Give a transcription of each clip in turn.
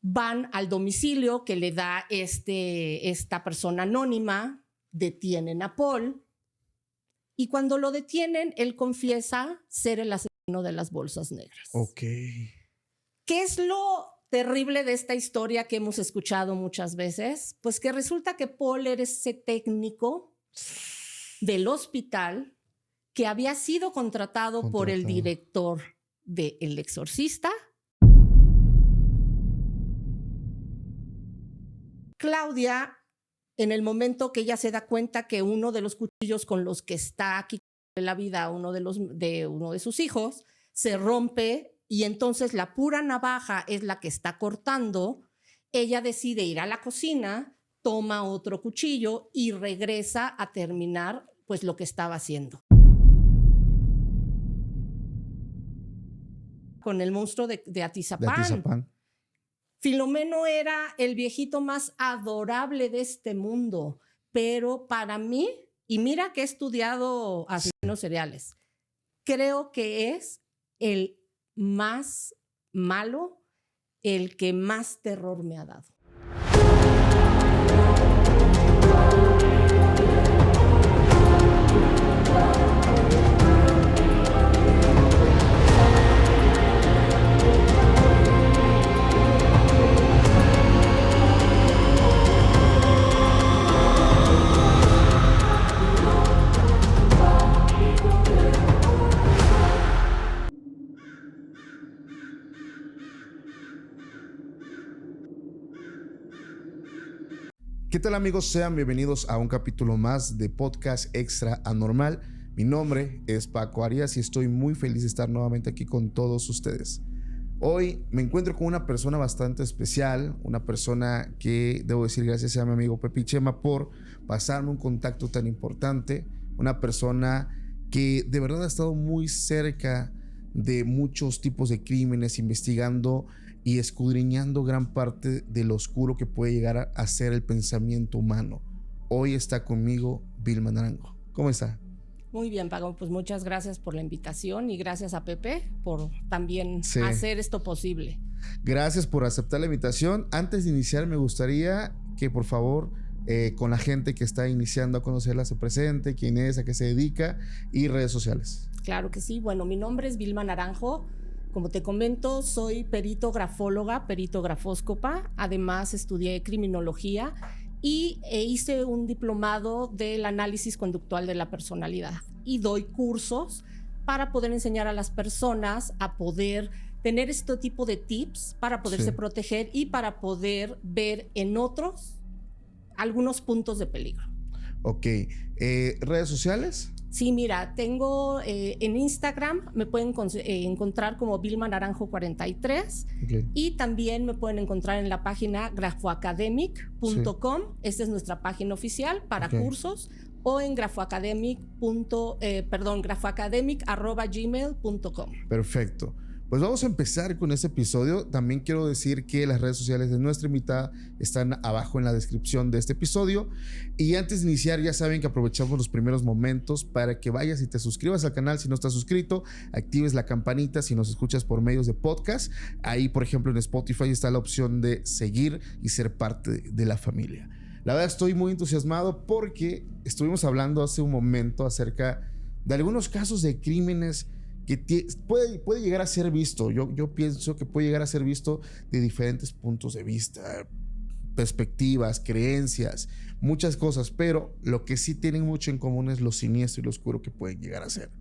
Van al domicilio que le da esta persona anónima, detienen a Paul y cuando lo detienen, él confiesa ser el asesino de las bolsas negras. Ok. ¿Qué es lo terrible de esta historia que hemos escuchado muchas veces? Pues que resulta que Paul era ese técnico del hospital que había sido contratado por el director de El Exorcista. Claudia, en el momento que ella se da cuenta que uno de los cuchillos con los que está quitándole la vida a uno de sus hijos se rompe y entonces la pura navaja es la que está cortando, ella decide ir a la cocina, toma otro cuchillo y regresa a terminar pues lo que estaba haciendo. Con el monstruo de Atizapán. Filomeno era el viejito más adorable de este mundo, pero para mí, y mira que he estudiado asesinos seriales, creo que es el más malo, el que más terror me ha dado. ¿Qué tal, amigos? Sean bienvenidos a un capítulo más de Podcast Extra Anormal. Mi nombre es Paco Arias y estoy muy feliz de estar nuevamente aquí con todos ustedes. Hoy me encuentro con una persona bastante especial, una persona que debo decir gracias a mi amigo Pepe Chema por pasarme un contacto tan importante, una persona que de verdad ha estado muy cerca de muchos tipos de crímenes, investigando y escudriñando gran parte de lo oscuro que puede llegar a ser el pensamiento humano. Hoy está conmigo Vilma Naranjo. ¿Cómo está? Muy bien, Paco. Pues muchas gracias por la invitación y gracias a Pepe por también hacer esto posible. Gracias por aceptar la invitación. Antes de iniciar, me gustaría que por favor con la gente que está iniciando a conocerla se presente, quién es, a qué se dedica y redes sociales. Claro que sí. Bueno, mi nombre es Vilma Naranjo. Como te comento, soy perito grafóloga, perito grafóscopa. Además, estudié criminología y hice un diplomado del análisis conductual de la personalidad. Y doy cursos para poder enseñar a las personas a poder tener este tipo de tips para poderse proteger y para poder ver en otros algunos puntos de peligro. Ok. ¿Redes sociales? Sí, mira, tengo en Instagram, me pueden encontrar como Vilma Naranjo 43 y también me pueden encontrar en la página grafoacademic.com. Esta es nuestra página oficial para cursos, o en grafoacademic@gmail.com. Perfecto. Pues vamos a empezar con este episodio. También quiero decir que las redes sociales de nuestra invitada están abajo en la descripción de este episodio. Y antes de iniciar, ya saben que aprovechamos los primeros momentos para que vayas y te suscribas al canal si no estás suscrito, actives la campanita si nos escuchas por medios de podcast. Ahí, por ejemplo, en Spotify está la opción de seguir y ser parte de la familia. La verdad, estoy muy entusiasmado porque estuvimos hablando hace un momento acerca de algunos casos de crímenes que puede llegar a ser visto. Yo pienso que puede llegar a ser visto de diferentes puntos de vista, perspectivas, creencias, muchas cosas, pero lo que sí tienen mucho en común es lo siniestro y lo oscuro que pueden llegar a ser.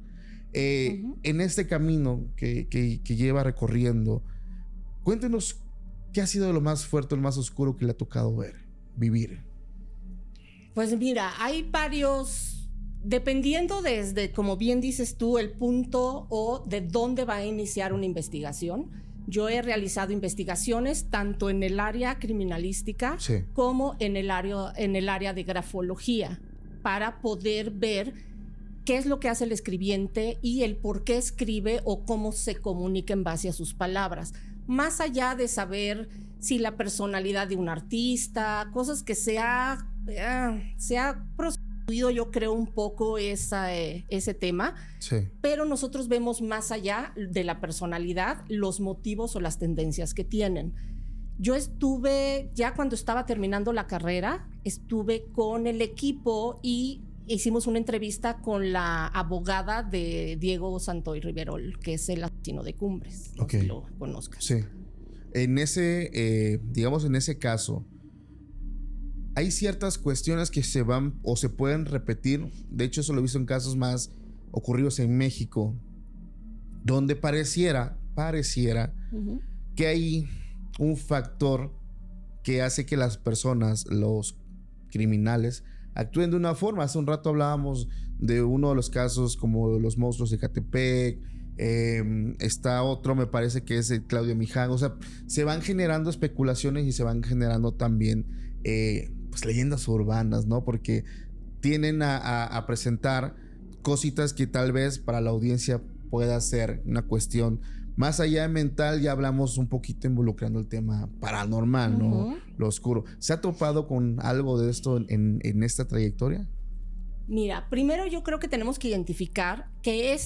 En este camino que lleva recorriendo, cuéntenos qué ha sido lo más fuerte, lo más oscuro que le ha tocado vivir. Pues mira, hay varios... Dependiendo desde, como bien dices tú, el punto o de dónde va a iniciar una investigación. Yo he realizado investigaciones tanto en el área criminalística como en el área de grafología para poder ver qué es lo que hace el escribiente y el por qué escribe o cómo se comunica en base a sus palabras. Más allá de saber si la personalidad de un artista, cosas que se ha yo creo un poco ese tema, pero nosotros vemos más allá de la personalidad los motivos o las tendencias que tienen. Yo estuve, ya cuando estaba terminando la carrera, estuve con el equipo y hicimos una entrevista con la abogada de Diego Santoy Riverol, que es el asesino de Cumbres. No sé si lo conozcas. Sí. En ese, digamos, en ese caso, hay ciertas cuestiones que se van o se pueden repetir. De hecho, eso lo he visto en casos más ocurridos en México, donde pareciera que hay un factor que hace que las personas, los criminales, actúen de una forma. Hace un rato hablábamos de uno de los casos como los monstruos de Ecatepec. Está otro, me parece que es el Claudio Miján. O sea, se van generando especulaciones y se van generando también pues leyendas urbanas, ¿no? Porque tienden a presentar cositas que tal vez para la audiencia pueda ser una cuestión más allá de mental. Ya hablamos un poquito involucrando el tema paranormal, ¿no? Lo oscuro. ¿Se ha topado con algo de esto en esta trayectoria? Mira, primero yo creo que tenemos que identificar que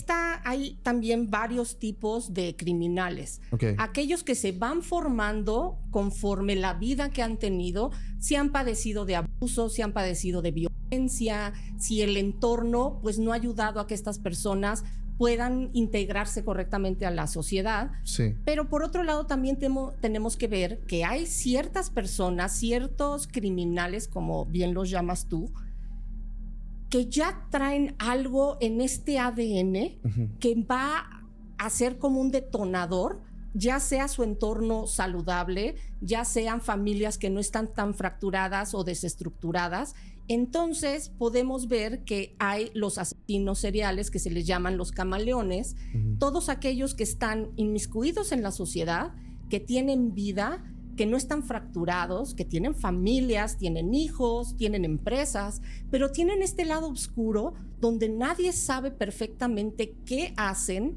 hay también varios tipos de criminales. Okay. Aquellos que se van formando conforme la vida que han tenido, si han padecido de abuso, si han padecido de violencia, si el entorno pues no ha ayudado a que estas personas puedan integrarse correctamente a la sociedad. Sí. Pero por otro lado también tenemos que ver que hay ciertas personas, ciertos criminales, como bien los llamas tú, que ya traen algo en este ADN que va a ser como un detonador, ya sea su entorno saludable, ya sean familias que no están tan fracturadas o desestructuradas. Entonces podemos ver que hay los asesinos seriales que se les llaman los camaleones, todos aquellos que están inmiscuidos en la sociedad, que tienen vida, que no están fracturados, que tienen familias, tienen hijos, tienen empresas, pero tienen este lado oscuro donde nadie sabe perfectamente qué hacen.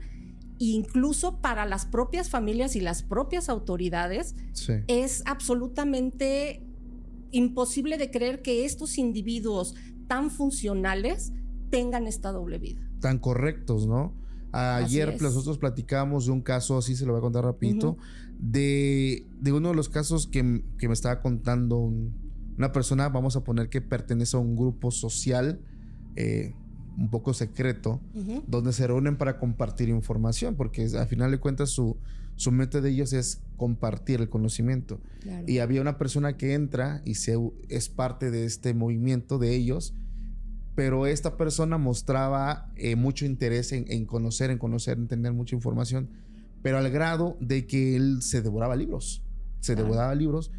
Incluso para las propias familias y las propias autoridades, sí, es absolutamente imposible de creer que estos individuos tan funcionales tengan esta doble vida. Tan correctos, ¿no? Ayer nosotros platicábamos de un caso, así se lo voy a contar rapidito, de uno de los casos que me estaba contando una persona, vamos a poner que pertenece a un grupo social un poco secreto, donde se reúnen para compartir información, porque al final de cuentas su meta de ellos es compartir el conocimiento. Claro. Y había una persona que entra y es parte de este movimiento de ellos, pero esta persona mostraba mucho interés en conocer, en tener mucha información, pero al grado de que él se devoraba libros. Devoraba libros.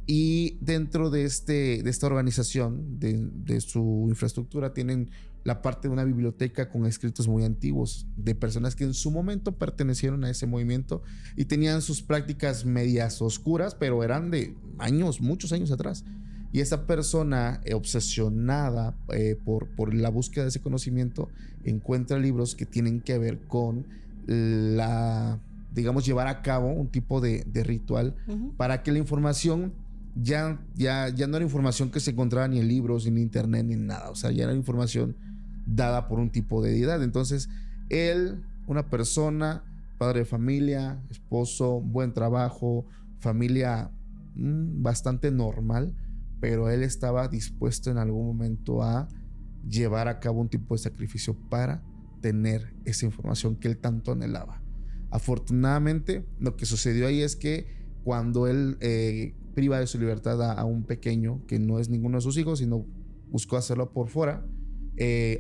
Y dentro de esta organización, de su infraestructura, tienen la parte de una biblioteca con escritos muy antiguos de personas que en su momento pertenecieron a ese movimiento y tenían sus prácticas medias oscuras, pero eran de años, muchos años atrás. Y esa persona obsesionada por la búsqueda de ese conocimiento encuentra libros que tienen que ver con digamos, llevar a cabo un tipo de ritual para que la información ya no era información que se encontraba ni en libros, ni en internet, ni en nada. O sea, ya era información dada por un tipo de deidad. Entonces, él, una persona, padre de familia, esposo, buen trabajo, familia bastante normal, pero él estaba dispuesto en algún momento a llevar a cabo un tipo de sacrificio para tener esa información que él tanto anhelaba. Afortunadamente, lo que sucedió ahí es que cuando él priva de su libertad a un pequeño, que no es ninguno de sus hijos, sino buscó hacerlo por fuera,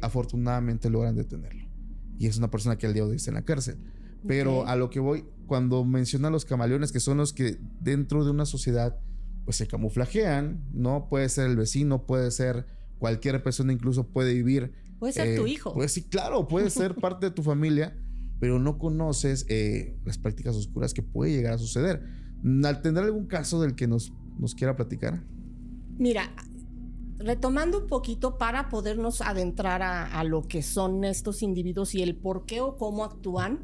afortunadamente logran detenerlo. Y es una persona que al día de hoy está en la cárcel. Pero a lo que voy, cuando menciona los camaleones, que son los que dentro de una sociedad pues se camuflajean, ¿no? Puede ser el vecino, puede ser cualquier persona, incluso puede vivir. Puede ser tu hijo. Pues sí, claro, puede ser parte de tu familia, pero no conoces las prácticas oscuras que puede llegar a suceder. ¿Tendrá algún caso del que nos quiera platicar? Mira, retomando un poquito para podernos adentrar a lo que son estos individuos y el por qué o cómo actúan.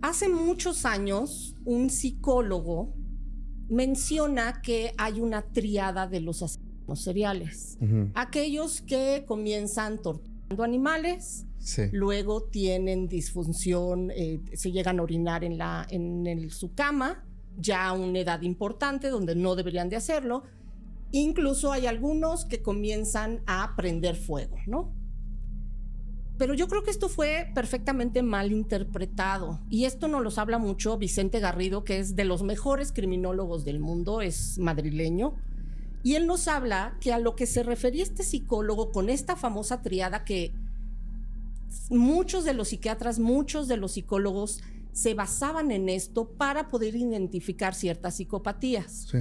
Hace muchos años, un psicólogo menciona que hay una tríada de los asesinos seriales. Aquellos que comienzan torturando animales, sí, luego tienen disfunción, se llegan a orinar en su cama, ya a una edad importante donde no deberían de hacerlo. Incluso hay algunos que comienzan a prender fuego, ¿no? Pero yo creo que esto fue perfectamente mal interpretado, y esto nos lo habla mucho Vicente Garrido, que es de los mejores criminólogos del mundo, es madrileño, y él nos habla que a lo que se refería este psicólogo con esta famosa triada, que muchos de los psiquiatras, muchos de los psicólogos se basaban en esto para poder identificar ciertas psicopatías. Sí.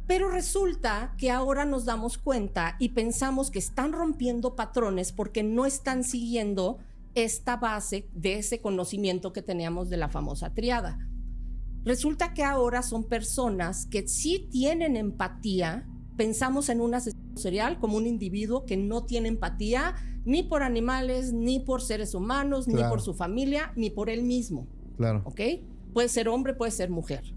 Pero resulta que ahora nos damos cuenta y pensamos que están rompiendo patrones porque no están siguiendo esta base de ese conocimiento que teníamos de la famosa triada. Resulta que ahora son personas que sí tienen empatía. Pensamos en un asesino serial como un individuo que no tiene empatía ni por animales, ni por seres humanos, ni por su familia, ni por él mismo. Claro. ¿Ok? Puede ser hombre, puede ser mujer.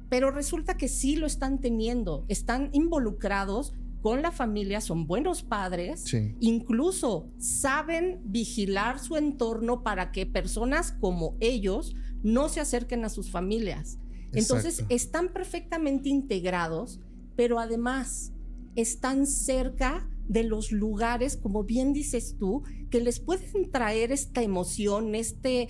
Pero resulta que sí lo están teniendo, están involucrados con la familia, son buenos padres, sí. Incluso saben vigilar su entorno para que personas como ellos no se acerquen a sus familias. Entonces, Exacto. están perfectamente integrados, pero además están cerca de los lugares, como bien dices tú, que les pueden traer esta emoción, este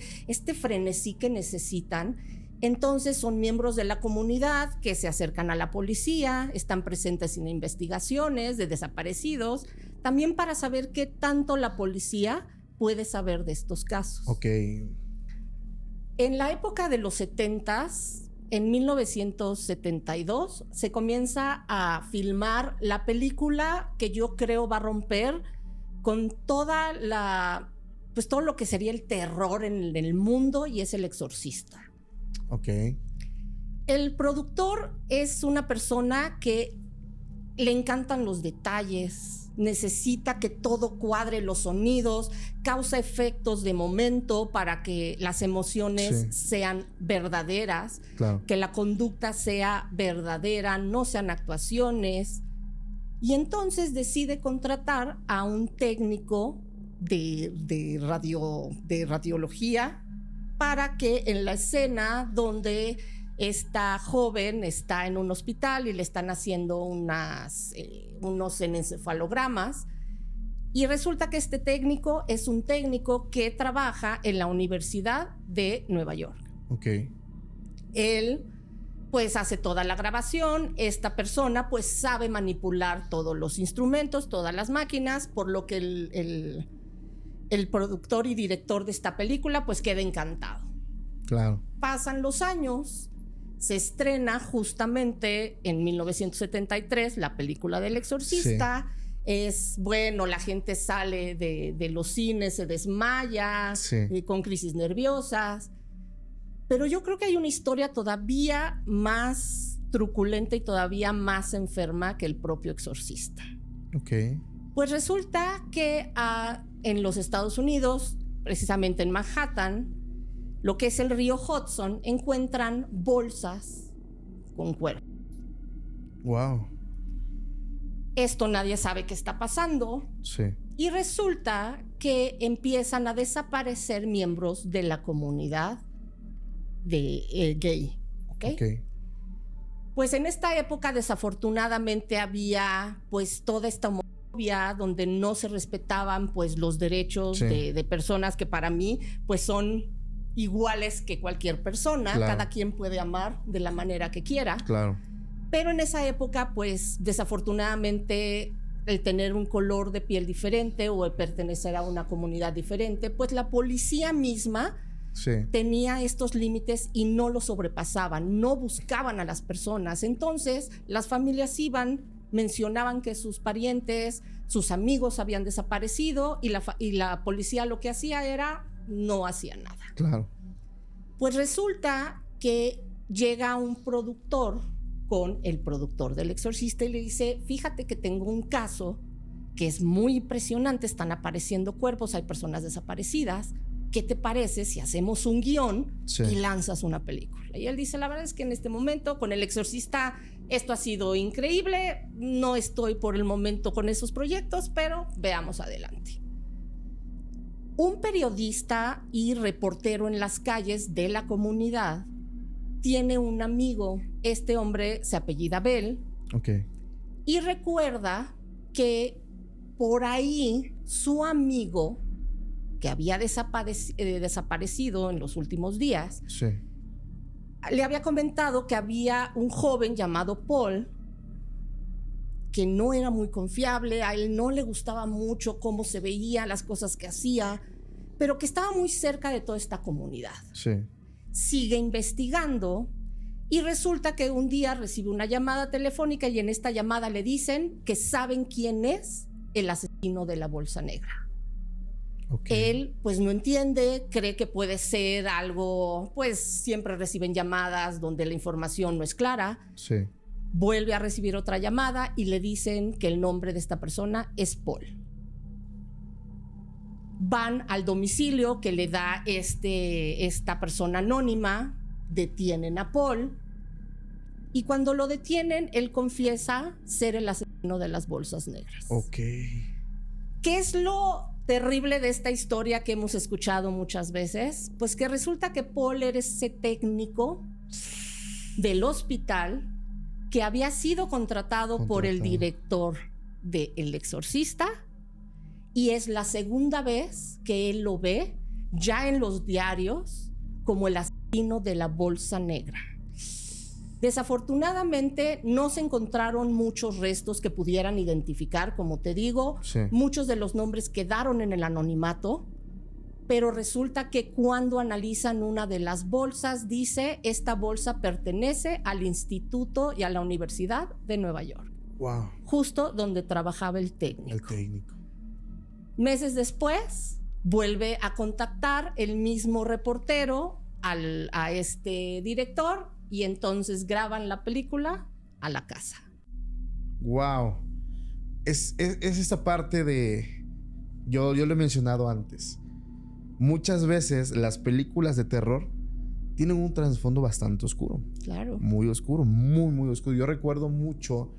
frenesí que necesitan. Entonces son miembros de la comunidad que se acercan a la policía, están presentes en investigaciones de desaparecidos, también para saber qué tanto la policía puede saber de estos casos. Ok. En la época de los 70s, en 1972, se comienza a filmar la película que yo creo va a romper con toda pues todo lo que sería el terror en el mundo, y es El Exorcista. Ok. El productor es una persona que le encantan los detalles, necesita que todo cuadre, los sonidos, causa efectos de momento para que las emociones sean verdaderas, claro. Que la conducta sea verdadera, no sean actuaciones. Y entonces decide contratar a un técnico de radiología para que en la escena donde esta joven está en un hospital y le están haciendo unos encefalogramas, y resulta que este técnico es un técnico que trabaja en la Universidad de Nueva York. Ok. Él pues hace toda la grabación, esta persona pues sabe manipular todos los instrumentos, todas las máquinas, por lo que el productor y director de esta película pues queda encantado. Claro. Pasan los años, se estrena justamente en 1973 la película del Exorcista. Sí. Es bueno, la gente sale de los cines, se desmaya, con crisis nerviosas. Pero yo creo que hay una historia todavía más truculenta y todavía más enferma que el propio Exorcista. Ok. Pues resulta que en los Estados Unidos, precisamente en Manhattan, lo que es el río Hudson, encuentran bolsas con cuerpos. Wow. Esto nadie sabe qué está pasando. Sí. Y resulta que empiezan a desaparecer miembros de la comunidad gay. ¿Okay? Ok. Pues en esta época desafortunadamente había pues toda esta homofobia donde no se respetaban pues los derechos de personas que para mí pues son iguales que cualquier persona. Claro. Cada quien puede amar de la manera que quiera. Claro. Pero en esa época pues desafortunadamente el tener un color de piel diferente o el pertenecer a una comunidad diferente, pues la policía misma tenía estos límites y no los sobrepasaban, no buscaban a las personas. Entonces las familias iban, mencionaban que sus parientes, sus amigos habían desaparecido, y la policía lo que hacía era no hacía nada. Claro. Pues resulta que llega un productor con el productor del Exorcista y le dice: fíjate que tengo un caso que es muy impresionante, están apareciendo cuerpos, hay personas desaparecidas. ¿Qué te parece si hacemos un guión y lanzas una película? Y él dice: la verdad es que en este momento con El Exorcista esto ha sido increíble, no estoy por el momento con esos proyectos, pero veamos adelante. Un periodista y reportero en las calles de la comunidad tiene un amigo Este hombre se apellida Bell. Ok. Y recuerda que por ahí su amigo, que había desaparecido en los últimos días, Sí. le había comentado que había un joven llamado Paul que no era muy confiable, a él no le gustaba mucho cómo se veía, las cosas que hacía, pero que estaba muy cerca de toda esta comunidad. Sí. Sigue investigando y resulta que un día recibe una llamada telefónica y en esta llamada le dicen que saben quién es el asesino de la bolsa negra. Okay. Él pues no entiende, cree que puede ser algo, pues siempre reciben llamadas donde la información no es clara. Sí. Vuelve a recibir otra llamada y le dicen que el nombre de esta persona es Paul. Van al domicilio que le da esta persona anónima, detienen a Paul y cuando lo detienen, él confiesa ser el asesino de las bolsas negras. Ok. ¿Qué es lo terrible de esta historia que hemos escuchado muchas veces? Pues que resulta que Paul era ese técnico del hospital que había sido contratado por el director de El Exorcista y es la segunda vez que él lo ve ya en los diarios como el asesino de la bolsa negra. Desafortunadamente no se encontraron muchos restos que pudieran identificar, como te digo, Sí. Muchos de los nombres quedaron en el anonimato, pero resulta que cuando analizan una de las bolsas dice esta bolsa pertenece al instituto y a la Universidad de Nueva York. Wow. Justo donde trabajaba el técnico. El técnico. Meses después vuelve a contactar el mismo reportero a este director y entonces graban la película a la casa. Wow. Es esta parte de... Yo lo he mencionado antes. Muchas veces las películas de terror tienen un trasfondo bastante oscuro. Claro. Muy oscuro, muy, muy oscuro. Yo recuerdo mucho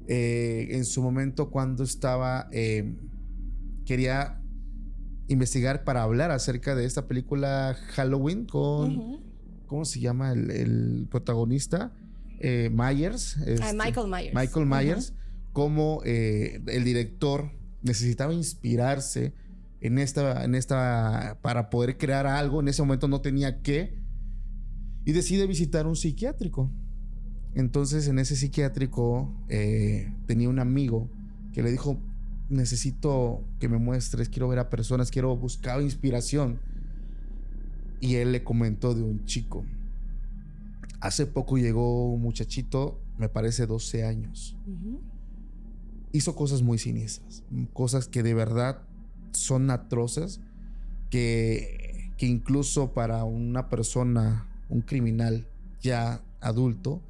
en su momento cuando estaba... quería investigar para hablar acerca de esta película Halloween con... ¿Cómo se llama el protagonista? Myers. Michael Myers. Michael Myers. Como el director necesitaba inspirarse en esta para poder crear algo. En ese momento no tenía qué. Y decide visitar un psiquiátrico. Entonces en ese psiquiátrico tenía un amigo que le dijo: necesito que me muestres, quiero ver a personas, buscar inspiración. Y él le comentó de un chico. Hace poco llegó un muchachito, me parece 12 años. Hizo cosas muy siniestras, cosas que de verdad son atroces, que incluso para una persona, un criminal ya adulto,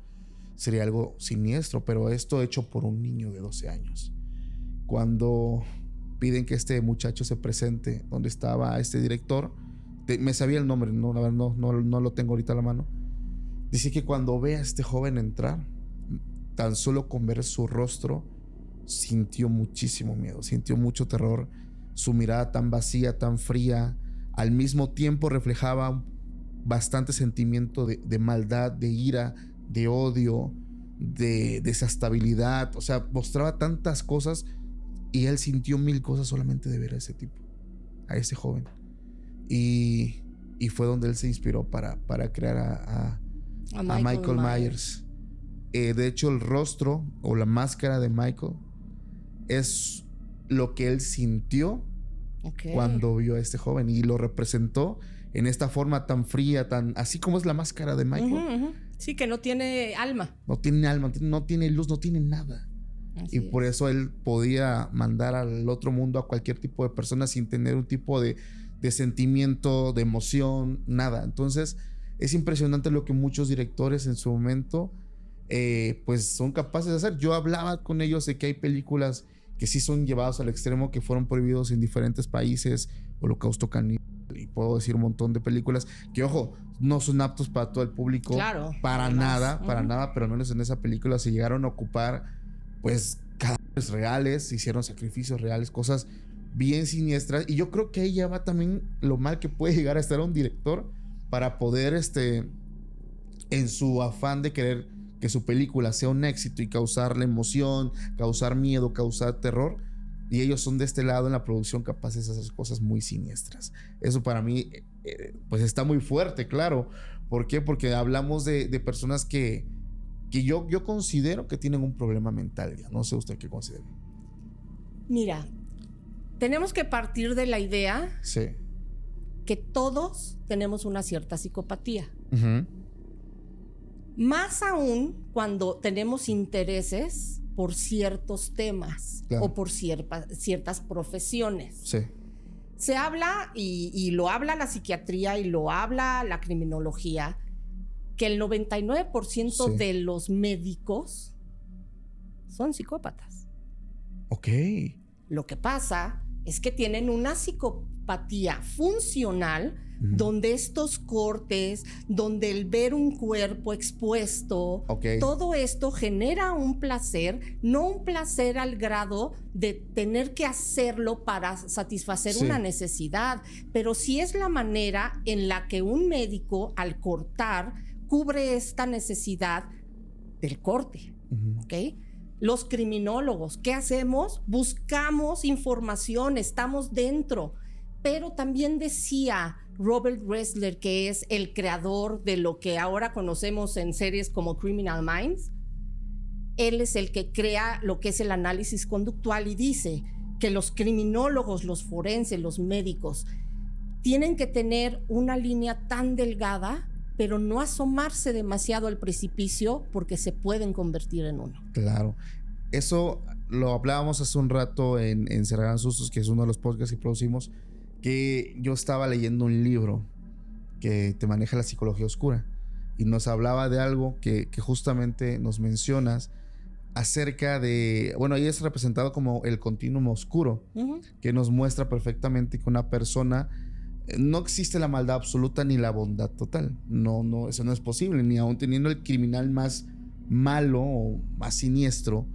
sería algo siniestro, pero esto hecho por un niño de 12 años. Cuando piden que este muchacho se presente donde estaba este director, me sabía el nombre, no lo tengo ahorita a la mano. Dice que cuando ve a este joven entrar, tan solo con ver su rostro, sintió muchísimo miedo, sintió mucho terror. Su mirada tan vacía, tan fría, al mismo tiempo reflejaba bastante sentimiento de maldad, de ira, de odio, de desestabilidad. O sea, mostraba tantas cosas y él sintió 1000 cosas solamente de ver a ese tipo, a ese joven. Y fue donde él se inspiró para crear a Michael Myers. De hecho, el rostro o la máscara de Michael es lo que él sintió cuando vio a este joven y lo representó en esta forma tan fría, tan así como es la máscara de Michael. Sí, que no tiene alma. No tiene alma, no tiene luz, no tiene nada. Así y por eso él podía mandar al otro mundo a cualquier tipo de persona sin tener un tipo de sentimiento, de emoción, nada. Entonces es impresionante lo que muchos directores en su momento pues son capaces de hacer. Yo hablaba con ellos de que hay películas que sí son llevadas al extremo, que fueron prohibidos en diferentes países, Holocausto Caníbal, y puedo decir un montón de películas que, ojo, no son aptos para todo el público. Claro. Para nada, pero no en esa película se llegaron a ocupar pues cadáveres reales, se hicieron sacrificios reales, cosas bien siniestras. Y yo creo que ahí ya va también lo mal que puede llegar a estar un director para poder en su afán de querer que su película sea un éxito y causarle emoción, causar miedo, causar terror. Y ellos son de este lado en la producción capaces de hacer cosas muy siniestras. Eso para mí, pues está muy fuerte, claro. ¿Por qué? Porque hablamos de personas que yo considero que tienen un problema mental. Ya no sé usted qué considera. Mira, tenemos que partir de la idea Sí. que todos tenemos una cierta psicopatía. Uh-huh. Más aún cuando tenemos intereses por ciertos temas, claro, o por ciertas profesiones. Sí. Se habla, y lo habla la psiquiatría y lo habla la criminología, que el 99% Sí. de los médicos son psicópatas. Ok. Lo que pasa es que tienen una psicopatía funcional, donde estos cortes, donde el ver un cuerpo expuesto, Okay. todo esto genera un placer, no un placer al grado de tener que hacerlo para satisfacer Sí. una necesidad, pero sí es la manera en la que un médico al cortar cubre esta necesidad del corte, ¿ok? Los criminólogos, ¿qué hacemos? Buscamos información, estamos dentro. Pero también decía Robert Ressler, que es el creador de lo que ahora conocemos en series como Criminal Minds, él es el que crea lo que es el análisis conductual y dice que los criminólogos, los forenses, los médicos, tienen que tener una línea tan delgada, pero no asomarse demasiado al precipicio porque se pueden convertir en uno. Claro. Eso lo hablábamos hace un rato en Cerrarán Sustos, que es uno de los podcasts que producimos, que yo estaba leyendo un libro que te maneja la psicología oscura y nos hablaba de algo que justamente nos mencionas acerca de, bueno, ahí es representado como el continuum oscuro, que nos muestra perfectamente que una persona, no existe la maldad absoluta ni la bondad total. No, eso no es posible, ni aún teniendo el criminal más malo o más siniestro,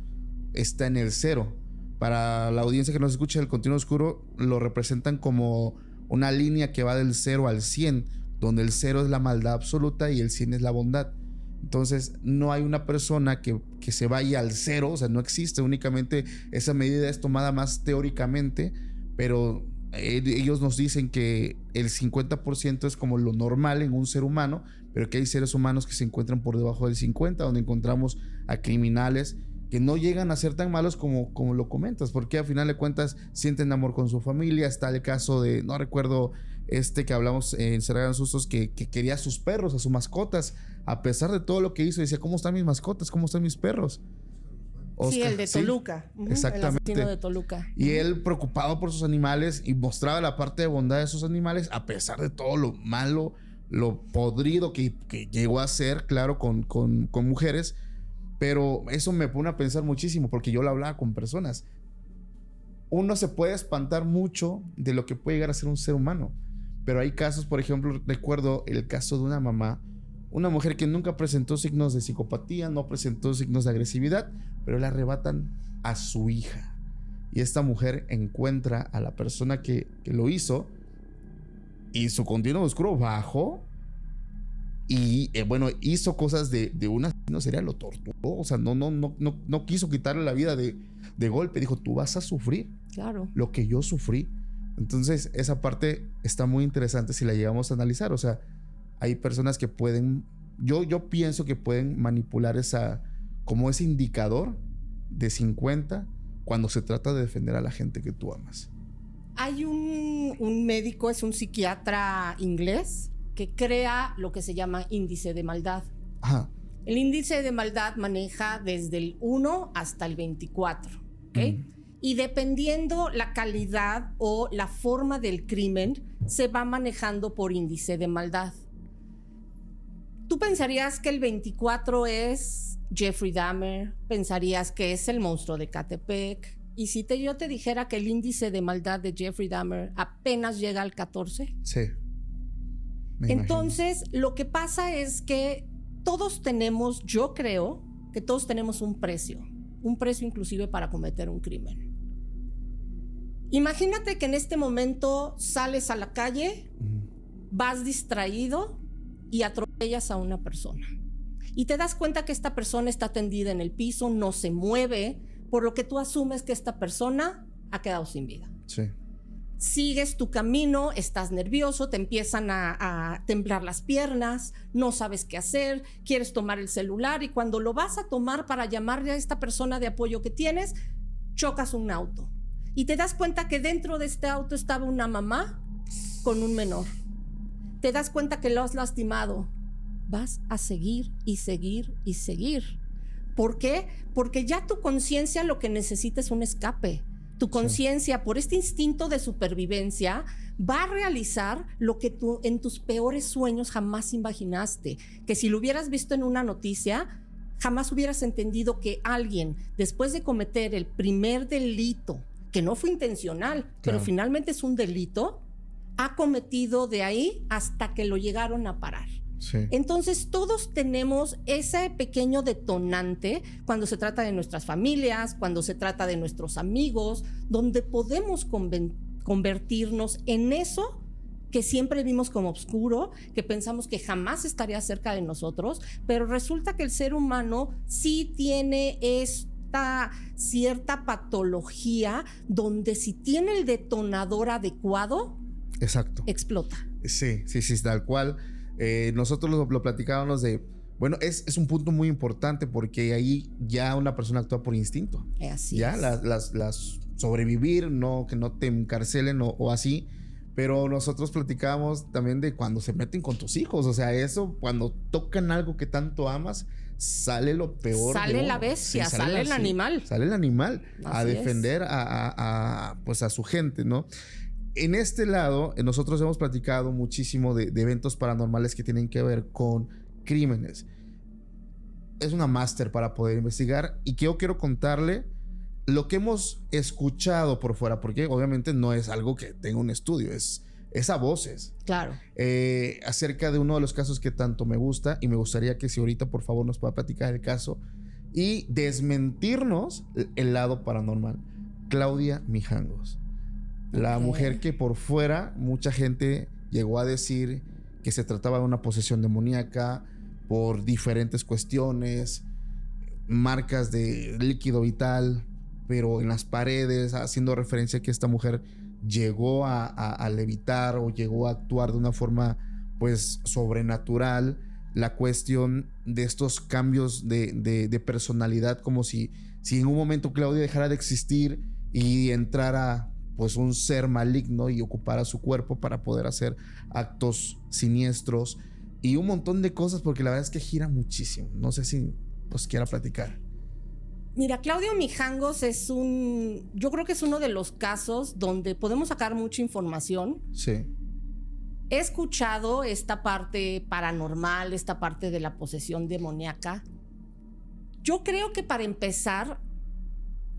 está en el cero. Para la audiencia que nos escucha, el continuo oscuro lo representan como una línea que va del 0 al 100, donde el 0 es la maldad absoluta y el 100 es la bondad. Entonces no hay una persona que se vaya al 0, o sea, no existe. Únicamente esa medida es tomada más teóricamente, pero ellos nos dicen que el 50% es como lo normal en un ser humano, pero que hay seres humanos que se encuentran por debajo del 50, donde encontramos a criminales que no llegan a ser tan malos como lo comentas, porque al final de cuentas sienten amor con su familia. Está el caso de, no recuerdo, que hablamos en Cerrarán Sustos, que quería a sus perros, a sus mascotas, a pesar de todo lo que hizo. Decía, ¿cómo están mis mascotas? ¿Cómo están mis perros? Oscar, sí, el de Toluca. Sí, exactamente. El asesino de Toluca. Y él preocupado por sus animales y mostraba la parte de bondad de sus animales, a pesar de todo lo malo, lo podrido que llegó a ser, claro, con mujeres. Pero eso me pone a pensar muchísimo, porque yo lo hablaba con personas. Uno se puede espantar mucho de lo que puede llegar a ser un ser humano, pero hay casos, por ejemplo, recuerdo el caso de una mamá, una mujer que nunca presentó signos de psicopatía, no presentó signos de agresividad, pero le arrebatan a su hija. Y esta mujer encuentra a la persona que lo hizo, y su continuo oscuro bajó. Y bueno, hizo cosas de un asesino serial, lo torturó. O sea, no quiso quitarle la vida de golpe. Dijo, tú vas a sufrir, claro, lo que yo sufrí. Entonces, esa parte está muy interesante si la llegamos a analizar. O sea, hay personas que pueden, yo pienso que pueden manipular como ese indicador de 50 cuando se trata de defender a la gente que tú amas. Hay un médico, es un psiquiatra inglés, que crea lo que se llama índice de maldad. Ajá. El índice de maldad maneja desde el 1 hasta el 24, ¿ok? Y dependiendo la calidad o la forma del crimen, se va manejando por índice de maldad. Tú pensarías que el 24 es Jeffrey Dahmer, pensarías que es el monstruo de Ecatepec. Y si yo te dijera que el índice de maldad de Jeffrey Dahmer apenas llega al 14. Sí. Entonces, lo que pasa es que todos tenemos, yo creo que todos tenemos un precio inclusive para cometer un crimen. Imagínate que en este momento sales a la calle, vas distraído y atropellas a una persona. y te das cuenta que esta persona está tendida en el piso, no se mueve, por lo que tú asumes que esta persona ha quedado sin vida. Sí. Sigues tu camino, estás nervioso, te empiezan a temblar las piernas, no sabes qué hacer, quieres tomar el celular y cuando lo vas a tomar para llamarle a esta persona de apoyo que tienes, chocas un auto y te das cuenta que dentro de este auto estaba una mamá con un menor. Te das cuenta que lo has lastimado. Vas a seguir y seguir y seguir. ¿Por qué? Porque ya tu conciencia lo que necesita es un escape. Tu conciencia, por este instinto de supervivencia, va a realizar lo que tú en tus peores sueños jamás imaginaste. Que si lo hubieras visto en una noticia, jamás hubieras entendido que alguien, después de cometer el primer delito, que no fue intencional, pero finalmente es un delito, ha cometido de ahí hasta que lo llegaron a parar. Sí. Entonces todos tenemos ese pequeño detonante cuando se trata de nuestras familias, cuando se trata de nuestros amigos, donde podemos convertirnos en eso que siempre vimos como oscuro, que pensamos que jamás estaría cerca de nosotros, pero resulta que el ser humano sí tiene esta cierta patología donde si tiene el detonador adecuado, exacto, explota. Sí, tal cual. Nosotros lo platicábamos de, bueno, es un punto muy importante porque ahí ya una persona actúa por instinto. Así ya es. las sobrevivir, no que no te encarcelen o así. Pero nosotros platicábamos también de cuando se meten con tus hijos. O sea, eso, cuando tocan algo que tanto amas, sale lo peor. Sale la bestia, sí, sale el animal. Sale el animal a Así defender pues a su gente, ¿no? En este lado, nosotros hemos platicado muchísimo de eventos paranormales que tienen que ver con crímenes. Es una máster para poder investigar y que yo quiero contarle lo que hemos escuchado por fuera, porque obviamente no es algo que tenga un estudio, es a voces. Claro. Acerca de uno de los casos que tanto me gusta y me gustaría que si ahorita por favor nos pueda platicar el caso y desmentirnos el lado paranormal. Claudia Mijangos. La mujer que por fuera mucha gente llegó a decir que se trataba de una posesión demoníaca por diferentes cuestiones, marcas de líquido vital, pero en las paredes, haciendo referencia a que esta mujer llegó a levitar o llegó a actuar de una forma pues sobrenatural. La cuestión de estos cambios de personalidad, como si en un momento Claudia dejara de existir y entrara pues un ser maligno y ocupara su cuerpo para poder hacer actos siniestros y un montón de cosas, porque la verdad es que gira muchísimo. No sé si os quiera platicar. Mira, Claudia Mijangos yo creo que es uno de los casos donde podemos sacar mucha información. Sí. He escuchado esta parte paranormal, esta parte de la posesión demoníaca. Yo creo que para empezar,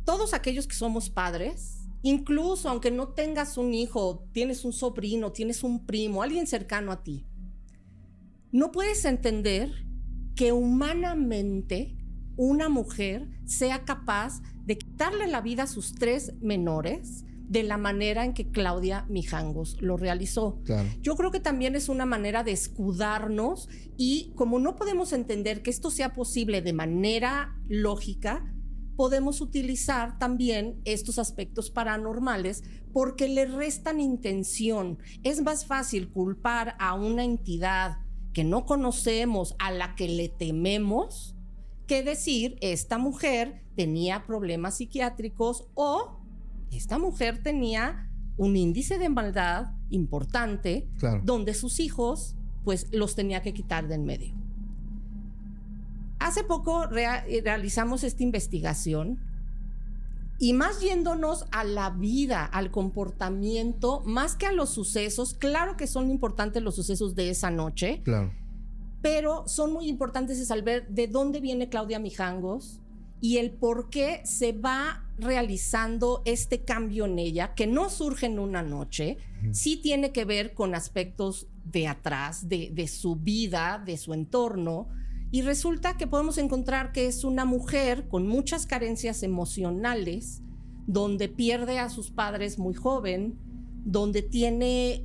todos aquellos que somos padres, incluso aunque no tengas un hijo, tienes un sobrino, tienes un primo, alguien cercano a ti, no puedes entender que humanamente una mujer sea capaz de quitarle la vida a sus 3 menores de la manera en que Claudia Mijangos lo realizó. Claro. Yo creo que también es una manera de escudarnos y como no podemos entender que esto sea posible de manera lógica, podemos utilizar también estos aspectos paranormales porque le restan intención. Es más fácil culpar a una entidad que no conocemos, a la que le tememos, que decir esta mujer tenía problemas psiquiátricos o esta mujer tenía un índice de maldad importante, claro, donde sus hijos pues los tenía que quitar de en medio. Hace poco realizamos esta investigación y más yéndonos a la vida, al comportamiento, más que a los sucesos. Claro que son importantes los sucesos de esa noche, claro, pero son muy importantes es al ver de dónde viene Claudia Mijangos y el por qué se va realizando este cambio en ella, que no surge en una noche, sí tiene que ver con aspectos de atrás, de su vida, de su entorno. Y resulta que podemos encontrar que es una mujer con muchas carencias emocionales, donde pierde a sus padres muy joven, donde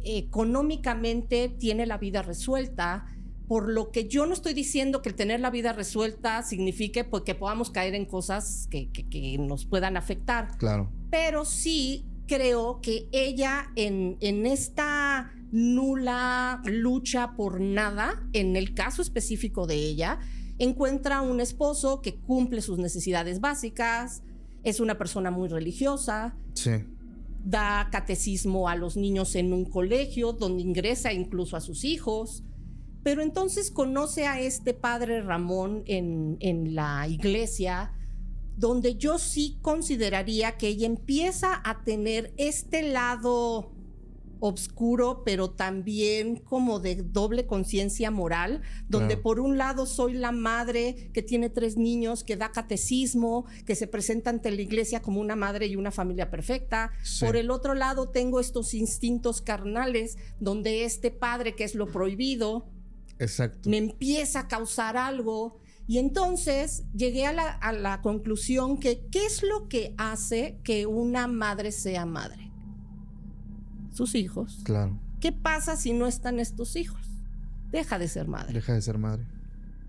económicamente tiene la vida resuelta, Por lo que yo no estoy diciendo que el tener la vida resuelta signifique pues, que podamos caer en cosas que nos puedan afectar. Claro. Pero sí creo que ella en esta nula lucha por nada, en el caso específico de ella, encuentra un esposo que cumple sus necesidades básicas, es una persona muy religiosa. Sí. Da catecismo a los niños en un colegio donde ingresa incluso a sus hijos. Pero entonces conoce a este padre Ramón en la iglesia, donde yo sí consideraría que ella empieza a tener este lado oscuro, pero también como de doble conciencia moral, donde por un lado soy la madre que tiene 3 niños, que da catecismo, que se presenta ante la iglesia como una madre y una familia perfecta. Sí. Por el otro lado tengo estos instintos carnales, donde este padre, que es lo prohibido, exacto, me empieza a causar algo. Y entonces llegué a la conclusión que ¿qué es lo que hace que una madre sea madre? Sus hijos. Claro. ¿Qué pasa si no están estos hijos? Deja de ser madre. Deja de ser madre.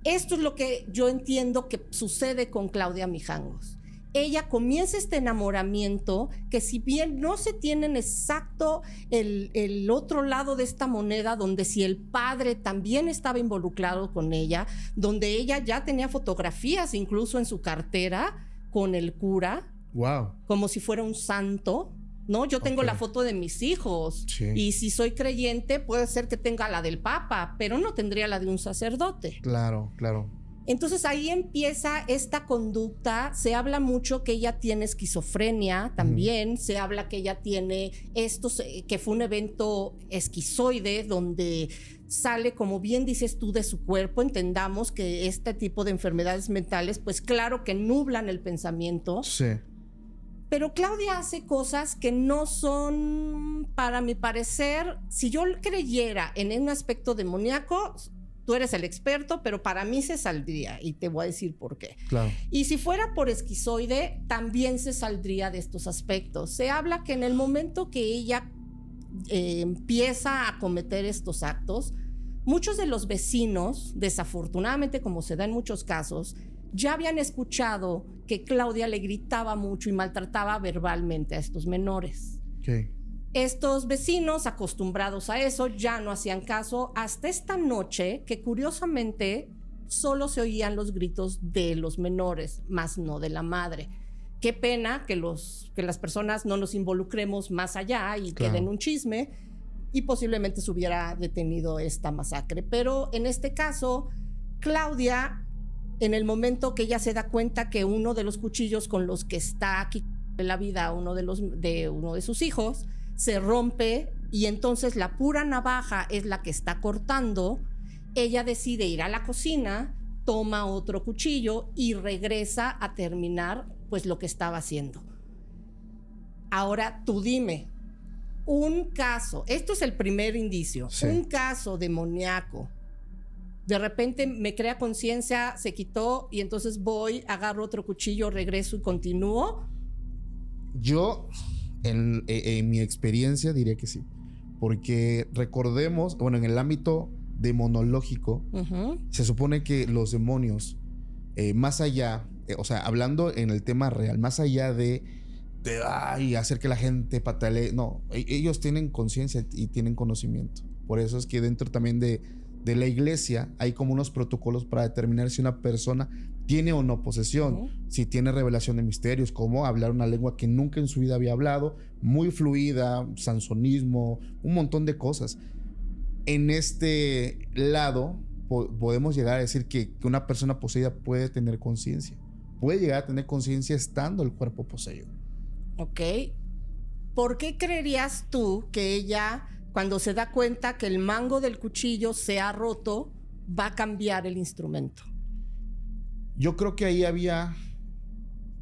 Esto es lo que yo entiendo que sucede con Claudia Mijangos. Ella comienza este enamoramiento que, si bien no se tienen exacto el otro lado de esta moneda, donde si el padre también estaba involucrado con ella, donde ella ya tenía fotografías incluso en su cartera con el cura, wow, como si fuera un santo, ¿no? Yo tengo la foto de mis hijos, sí, y si soy creyente puede ser que tenga la del Papa, pero no tendría la de un sacerdote. Claro, claro. Entonces ahí empieza esta conducta. Se habla mucho que ella tiene esquizofrenia también. Se habla que ella tiene esto, que fue un evento esquizoide donde sale, como bien dices tú, de su cuerpo. Entendamos que este tipo de enfermedades mentales, pues claro que nublan el pensamiento. Sí. Pero Claudia hace cosas que no son, para mi parecer, si yo creyera en un aspecto demoníaco, tú eres el experto, pero para mí se saldría, y te voy a decir por qué. Claro. Y si fuera por esquizoide, también se saldría de estos aspectos. Se habla que en el momento que ella empieza a cometer estos actos, muchos de los vecinos, desafortunadamente, como se da en muchos casos, ya habían escuchado que Claudia le gritaba mucho y maltrataba verbalmente a estos menores. Okay. Estos vecinos, acostumbrados a eso, ya no hacían caso hasta esta noche, que curiosamente solo se oían los gritos de los menores, más no de la madre. Qué pena que las personas no nos involucremos más allá y quede en un chisme, y posiblemente se hubiera detenido esta masacre. Pero en este caso, Claudia, en el momento que ella se da cuenta que uno de los cuchillos con los que está aquí en la vida uno de sus hijos se rompe, y entonces la pura navaja es la que está cortando, ella decide ir a la cocina, toma otro cuchillo y regresa a terminar pues lo que estaba haciendo. Ahora tú dime, un caso, esto es el primer indicio, sí, un caso demoníaco, de repente me crea conciencia, se quitó, y entonces voy, agarro otro cuchillo, regreso y continúo. Yo, en mi experiencia, diría que sí. Porque recordemos, bueno, en el ámbito demonológico, se supone que los demonios, más allá, o sea, hablando en el tema real, más allá de hacer que la gente patalee, no, ellos tienen conciencia y tienen conocimiento. Por eso es que dentro también de la iglesia hay como unos protocolos para determinar si una persona tiene o no posesión, si tiene revelación de misterios, como hablar una lengua que nunca en su vida había hablado, muy fluida, sansonismo, un montón de cosas. En este lado podemos llegar a decir que una persona poseída puede tener conciencia, puede llegar a tener conciencia estando el cuerpo poseído. Ok. ¿Por qué creerías tú que ella, cuando se da cuenta que el mango del cuchillo se ha roto, va a cambiar el instrumento? Yo creo que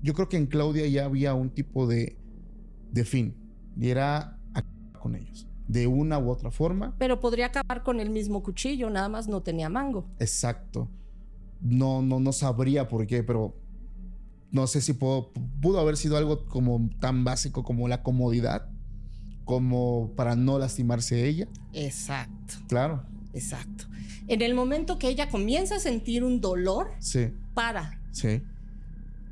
yo creo que en Claudia ya había un tipo de fin, y era acabar con ellos, de una u otra forma. Pero podría acabar con el mismo cuchillo, nada más no tenía mango. Exacto. No sabría por qué, pero no sé si pudo haber sido algo como tan básico como la comodidad, como para no lastimarse ella. Exacto. Claro. Exacto. En el momento que ella comienza a sentir un dolor, Sí, para. sí,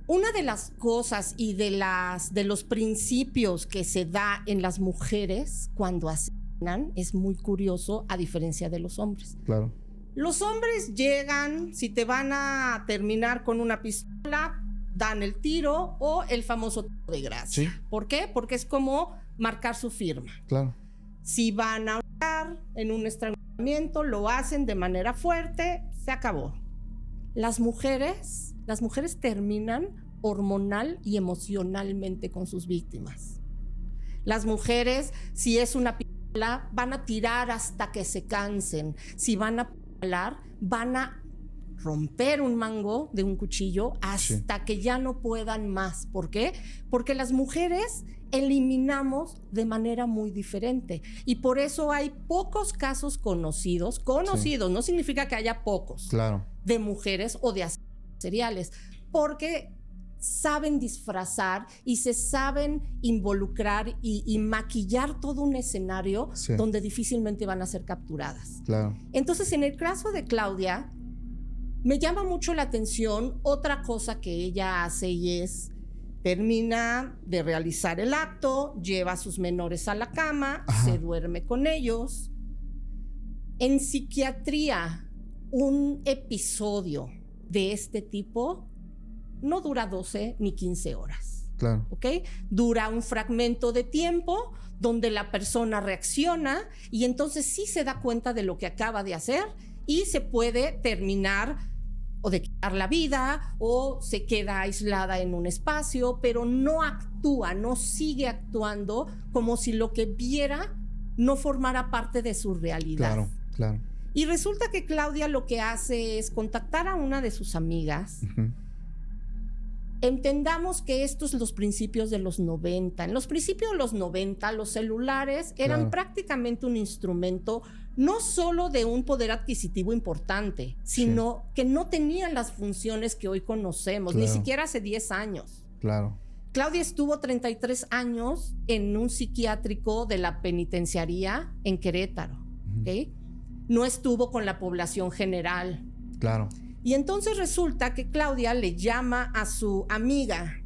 Una de las cosas y de los principios que se da en las mujeres cuando asesinan es muy curioso, a diferencia de los hombres. claro. Los hombres llegan, si te van a terminar con una pistola, dan el tiro o el famoso tiro de gracia. Sí. ¿Por qué? Porque es como marcar su firma. Claro. Si van a ahorcar en un estrangulamiento, lo hacen de manera fuerte, se acabó. Las mujeres terminan hormonal y emocionalmente con sus víctimas. Las mujeres, si es una pistola, van a tirar hasta que se cansen. Si van a apuñalar, van a romper un mango de un cuchillo hasta que ya no puedan más. ¿Por qué? Porque las mujeres eliminamos de manera muy diferente y por eso hay pocos casos conocidos, no significa que haya pocos, Claro. de mujeres o de asesinos seriales, porque saben disfrazar y se saben involucrar y maquillar todo un escenario donde difícilmente van a ser capturadas. Claro. Entonces, en el caso de Claudia, me llama mucho la atención otra cosa que ella hace y es, termina de realizar el acto, lleva a sus menores a la cama, se duerme con ellos. En psiquiatría, un episodio de este tipo no dura 12 ni 15 horas. Claro. ¿Ok? Dura un fragmento de tiempo donde la persona reacciona y entonces sí se da cuenta de lo que acaba de hacer y se puede terminar o de quitar la vida o se queda aislada en un espacio, pero no actúa, no sigue actuando como si lo que viera no formara parte de su realidad. Claro, claro. Y resulta que Claudia lo que hace es contactar a una de sus amigas. Entendamos que estos son los principios de los 90. En los principios de los 90, los celulares eran prácticamente un instrumento no solo de un poder adquisitivo importante, sino que no tenían las funciones que hoy conocemos, ni siquiera hace 10 años. Claro. Claudia estuvo 33 años en un psiquiátrico de la penitenciaría en Querétaro. ¿Okay? No estuvo con la población general. Claro. Y entonces resulta que Claudia le llama a su amiga.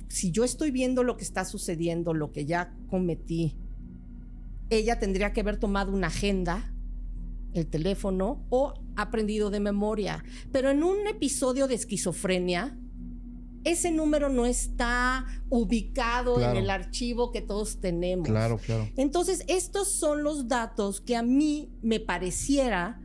Si yo estoy viendo lo que está sucediendo, lo que ya cometí, ella tendría que haber tomado una agenda, el teléfono o aprendido de memoria. Pero en un episodio de esquizofrenia, ese número no está ubicado en el archivo que todos tenemos. Claro, claro. Entonces, estos son los datos que a mí me pareciera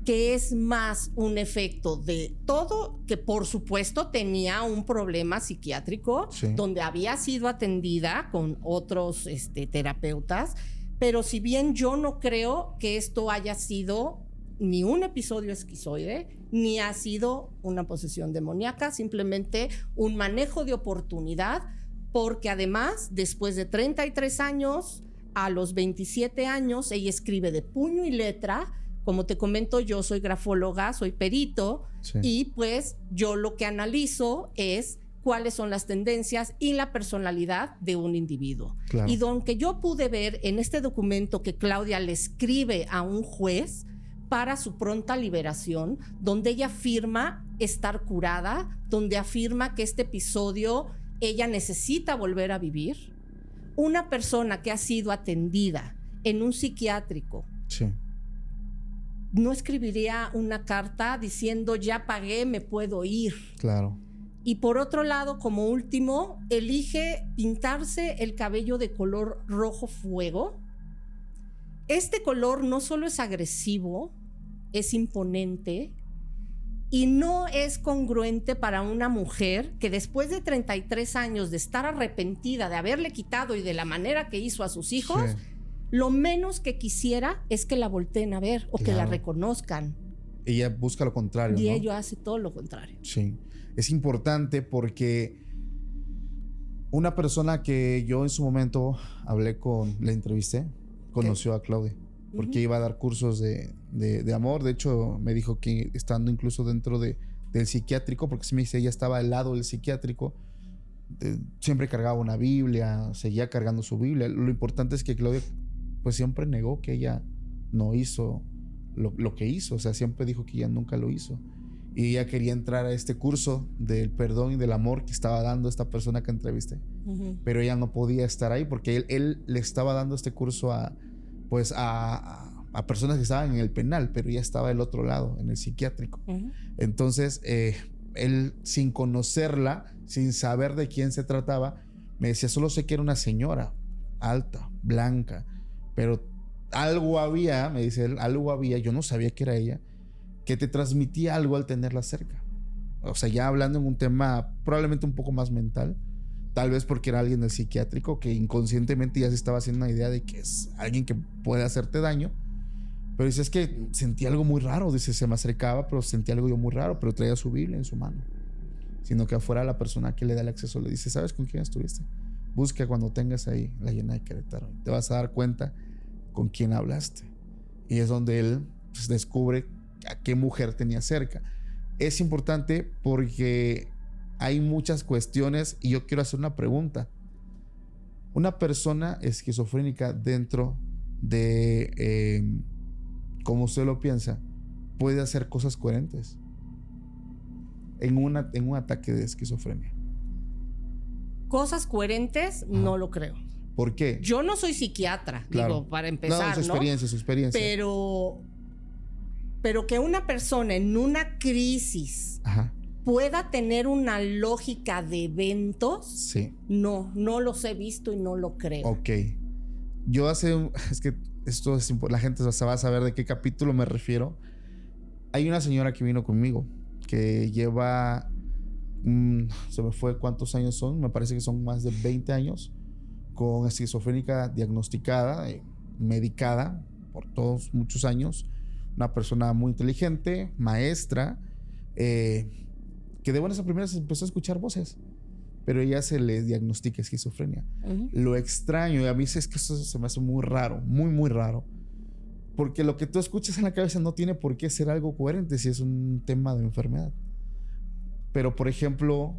que es más un efecto de todo, que por supuesto tenía un problema psiquiátrico, donde había sido atendida con otros terapeutas, pero si bien yo no creo que esto haya sido ni un episodio esquizoide, ni ha sido una posesión demoníaca, simplemente un manejo de oportunidad, porque además, después de 33 años, a los 27 años, ella escribe de puño y letra. Como te comento, yo soy grafóloga, soy perito, y pues yo lo que analizo es cuáles son las tendencias y la personalidad de un individuo. Claro. Y aunque yo pude ver en este documento que Claudia le escribe a un juez para su pronta liberación, donde ella afirma estar curada, donde afirma que este episodio ella necesita volver a vivir, una persona que ha sido atendida en un psiquiátrico, no escribiría una carta diciendo ya pagué, me puedo ir. Claro. Y por otro lado, como último, elige pintarse el cabello de color rojo fuego. Este color no solo es agresivo, es imponente y no es congruente para una mujer que después de 33 años de estar arrepentida de haberle quitado y de la manera que hizo a sus hijos, lo menos que quisiera es que la volteen a ver o que la reconozcan. Ella busca lo contrario, y ¿no? ella hace todo lo contrario. Sí. Es importante porque una persona que yo en su momento la entrevisté, conoció a Claudia, porque iba a dar cursos de amor. De hecho, me dijo que estando incluso dentro del psiquiátrico, porque sí me dice, ella estaba al lado del psiquiátrico, siempre cargaba una Biblia, seguía cargando su Biblia. Lo importante es que Claudia pues siempre negó que ella no hizo lo que hizo. O sea, siempre dijo que ella nunca lo hizo. Y ella quería entrar a este curso del perdón y del amor que estaba dando esta persona que entrevisté. Pero ella no podía estar ahí porque él le estaba dando este curso a personas que estaban en el penal, pero ella estaba del otro lado, en el psiquiátrico. Entonces, él, sin conocerla, sin saber de quién se trataba, me decía, solo sé que era una señora alta, blanca, pero algo había, me dice él, algo había, yo no sabía que era ella, que te transmitía algo al tenerla cerca. O sea, ya hablando en un tema probablemente un poco más mental, tal vez porque era alguien del psiquiátrico que inconscientemente ya se estaba haciendo una idea de que es alguien que puede hacerte daño. Pero dice, es que sentí algo muy raro. Dice, se me acercaba, pero sentí algo yo muy raro, pero traía su Biblia en su mano. Sino que afuera la persona que le da el acceso le dice, ¿sabes con quién estuviste? Busca cuando tengas ahí la llena de Querétaro. Te vas a dar cuenta con quién hablaste. Y es donde él pues, descubre a qué mujer tenía cerca. Es importante porque hay muchas cuestiones y yo quiero hacer una pregunta. Una persona esquizofrénica dentro de, como usted lo piensa, puede hacer cosas coherentes en un ataque de esquizofrenia. Cosas coherentes, no lo creo. ¿Por qué? Yo no soy psiquiatra, Claro. digo, para empezar, su experiencia. Pero que una persona en una crisis pueda tener una lógica de eventos, sí. No los he visto y no lo creo. Ok. Es que esto es la gente va a saber de qué capítulo me refiero. Hay una señora que vino conmigo que lleva, se me fue cuántos años son, me parece que son más de 20 años con esquizofrénica diagnosticada, medicada por muchos años. Una persona muy inteligente, maestra, que de buenas a primeras empezó a escuchar voces, pero ella se le diagnostica esquizofrenia. Lo extraño, y a mí es que eso se me hace muy raro, muy, muy raro, porque lo que tú escuchas en la cabeza no tiene por qué ser algo coherente si es un tema de enfermedad. Pero, por ejemplo,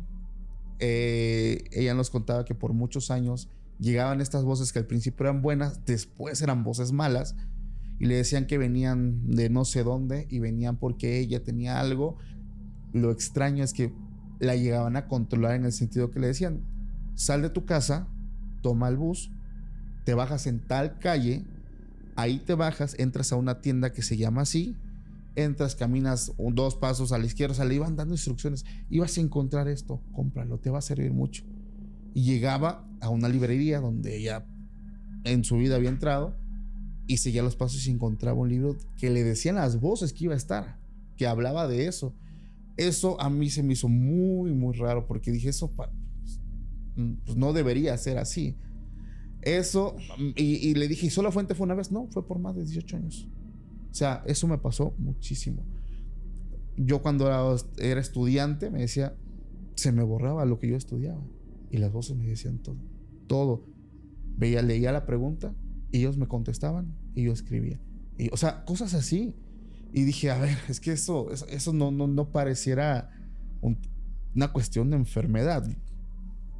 ella nos contaba que por muchos años llegaban estas voces que al principio eran buenas, después eran voces malas, y le decían que venían de no sé dónde y venían porque ella tenía algo. Lo extraño es que la llegaban a controlar en el sentido que le decían, sal de tu casa, toma el bus, te bajas en tal calle, ahí te bajas, entras a una tienda que se llama así, entras, caminas 2 pasos a la izquierda, o sea, le iban dando instrucciones, ibas a encontrar esto, cómpralo, te va a servir mucho. Y llegaba a una librería donde ella en su vida había entrado y seguía los pasos y encontraba un libro que le decían las voces que iba a estar, que hablaba de eso. Eso a mí se me hizo muy, muy raro porque dije, eso pues no debería ser así. Eso, y le dije, ¿y solo fuente fue una vez? No, fue por más de 18 años. O sea, eso me pasó muchísimo. Yo cuando era estudiante me decía, se me borraba lo que yo estudiaba y las voces me decían todo. Leía la pregunta y ellos me contestaban y yo escribía. O sea, cosas así. Y dije, a ver, es que eso no pareciera una cuestión de enfermedad.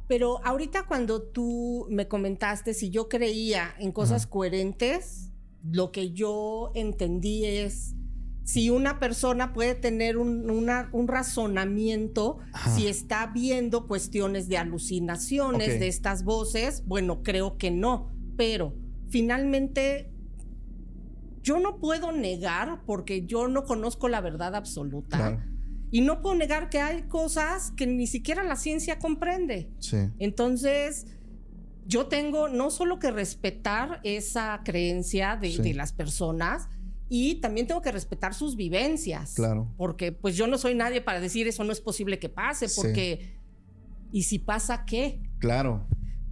Pero ahorita cuando tú me comentaste si yo creía en cosas coherentes, lo que yo entendí es si una persona puede tener un razonamiento, si está viendo cuestiones de alucinaciones de estas voces, bueno, creo que no. Pero finalmente yo no puedo negar, porque yo no conozco la verdad absoluta. Claro. Y no puedo negar que hay cosas que ni siquiera la ciencia comprende. Sí. Entonces, yo tengo no solo que respetar esa creencia de las personas, y también tengo que respetar sus vivencias. Claro. Porque pues yo no soy nadie para decir eso no es posible que pase, porque ¿y si pasa qué? Claro.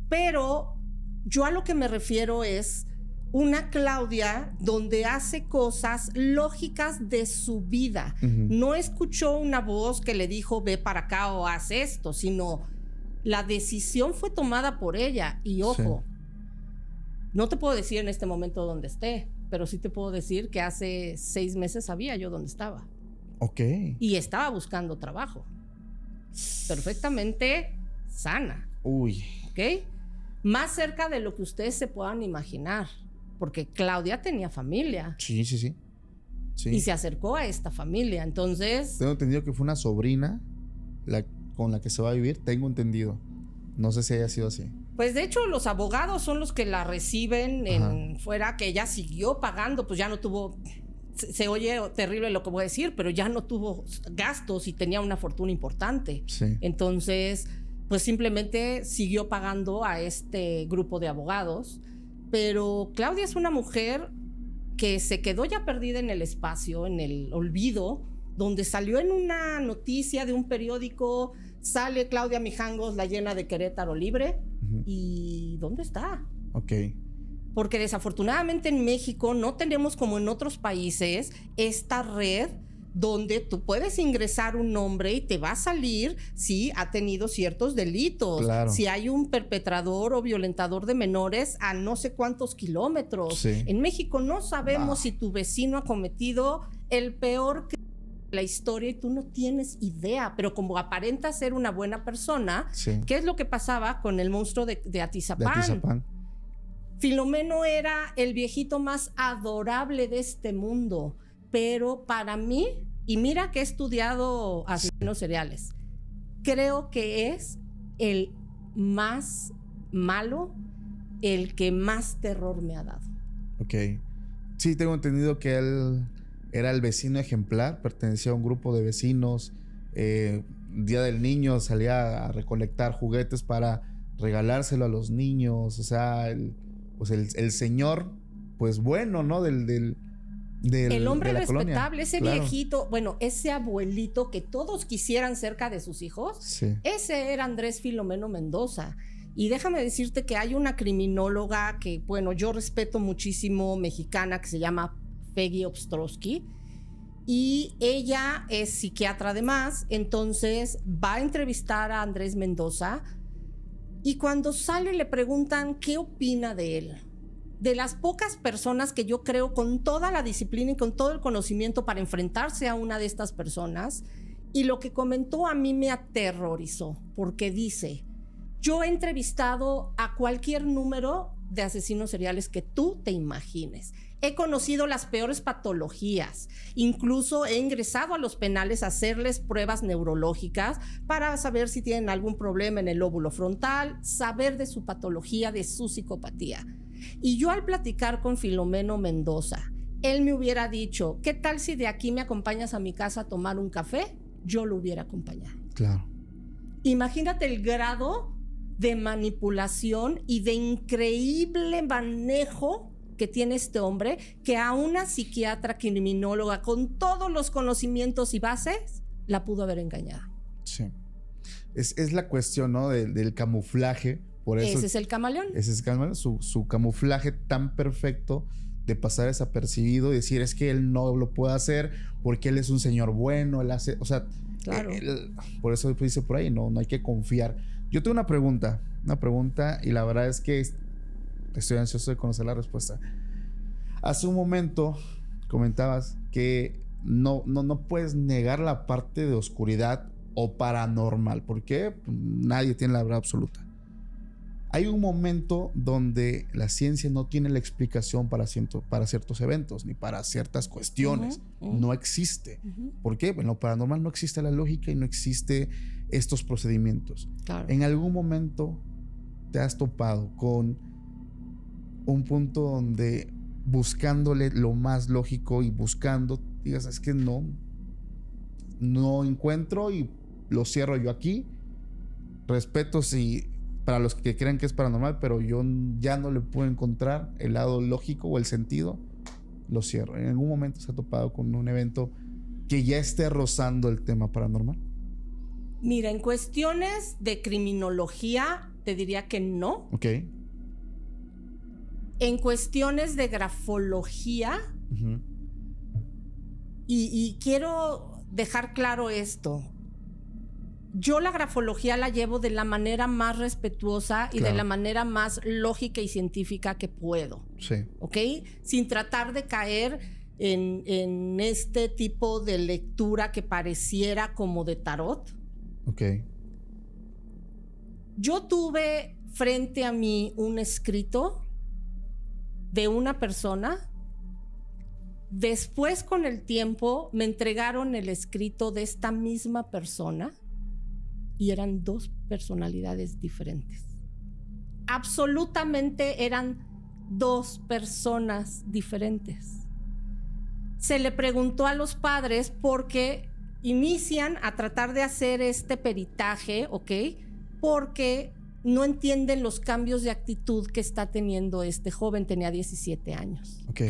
Pero yo a lo que me refiero es una Claudia donde hace cosas lógicas de su vida. No escuchó una voz que le dijo ve para acá o haz esto, sino la decisión fue tomada por ella. Y ojo, no te puedo decir en este momento dónde esté, pero sí te puedo decir que hace 6 meses sabía yo dónde estaba. Ok. Y estaba buscando trabajo. Perfectamente sana. Uy. ¿Ok? Más cerca de lo que ustedes se puedan imaginar. Porque Claudia tenía familia. Sí. Sí. y se acercó a esta familia. Entonces, Tengo entendido que fue una sobrina con la que se va a vivir. Tengo entendido. No sé si haya sido así. pues de hecho los abogados son los que la reciben en fuera, que ella siguió pagando, pues ya no tuvo, se oye terrible lo que voy a decir, pero ya no tuvo gastos y tenía una fortuna importante. Sí. Entonces, pues simplemente siguió pagando a este grupo de abogados. Pero Claudia es una mujer que se quedó ya perdida en el espacio, en el olvido, donde salió en una noticia de un periódico, sale Claudia Mijangos, la llena de Querétaro Libre, ¿y dónde está? Ok. Porque desafortunadamente en México no tenemos, como en otros países, esta red donde tú puedes ingresar un nombre y te va a salir si ha tenido ciertos delitos, Claro. si hay un perpetrador o violentador de menores a no sé cuántos kilómetros. Sí. En México no sabemos si tu vecino ha cometido el peor crimen de la historia y tú no tienes idea, pero como aparenta ser una buena persona, Sí. ¿qué es lo que pasaba con el monstruo de De Atizapán? Atizapán. Filomeno era el viejito más adorable de este mundo, pero para mí, y mira que he estudiado asesinos seriales, creo que es el más malo, el que más terror me ha dado. Ok. Sí, tengo entendido que él era el vecino ejemplar, pertenecía a un grupo de vecinos. Día del Niño salía a recolectar juguetes para regalárselo a los niños. O sea, el señor, pues bueno, ¿no? El hombre de la respetable, colonia. ese Claro. viejito, bueno, ese abuelito que todos quisieran cerca de sus hijos, Sí. ese era Andrés Filomeno Mendoza. Y déjame decirte que hay una criminóloga que, bueno, yo respeto muchísimo, mexicana, que se llama Peggy Ostrowski, y ella es psiquiatra además, entonces va a entrevistar a Andrés Mendoza, y cuando sale le preguntan qué opina de él. De las pocas personas que yo creo con toda la disciplina y con todo el conocimiento para enfrentarse a una de estas personas, y lo que comentó a mí me aterrorizó, porque dice: yo he entrevistado a cualquier número de asesinos seriales que tú te imagines. He conocido las peores patologías. Incluso he ingresado a los penales a hacerles pruebas neurológicas para saber si tienen algún problema en el lóbulo frontal, saber de su patología, de su psicopatía. Y yo, al platicar con Filomeno Mendoza, él me hubiera dicho: ¿qué tal si de aquí me acompañas a mi casa a tomar un café? Yo lo hubiera acompañado. Claro. Imagínate el grado de manipulación y de increíble manejo que tiene este hombre, que a una psiquiatra criminóloga con todos los conocimientos y bases la pudo haber engañado. Sí. Es la cuestión, ¿no? Del camuflaje. Por eso Ese es el camaleón. ese es su camuflaje tan perfecto de pasar desapercibido y decir: es que él no lo puede hacer porque él es un señor bueno, él hace, o sea, Claro. Por eso dice por ahí, no hay que confiar. Yo tengo una pregunta y la verdad es que estoy ansioso de conocer la respuesta. Hace un momento comentabas que no puedes negar la parte de oscuridad o paranormal, porque nadie tiene la verdad absoluta. Hay un momento donde la ciencia no tiene la explicación para ciertos eventos ni para ciertas cuestiones. No existe. ¿Por qué? En lo paranormal no existe la lógica y no existe estos procedimientos. Claro. En algún momento te has topado con un punto donde, buscándole lo más lógico y buscando, digas: es que no encuentro y lo cierro yo aquí. Respeto si para los que creen que es paranormal, pero yo ya no le puedo encontrar el lado lógico o el sentido, lo cierro. ¿En algún momento se ha topado con un evento que ya esté rozando el tema paranormal? Mira, en cuestiones de criminología te diría que no. Ok. En cuestiones de grafología, y quiero dejar claro esto: yo la grafología la llevo de la manera más respetuosa y de la manera más lógica y científica que puedo. Sí. ¿Ok? Sin tratar de caer en este tipo de lectura que pareciera como de tarot. Ok. Yo tuve frente a mí un escrito de una persona Después, con el tiempo, me entregaron el escrito de esta misma persona y eran 2 personalidades diferentes. Absolutamente eran 2 personas diferentes. Se le preguntó a los padres porque inician a tratar de hacer este peritaje, ¿ok? Porque no entienden los cambios de actitud que está teniendo este joven. Tenía 17 años, ¿ok?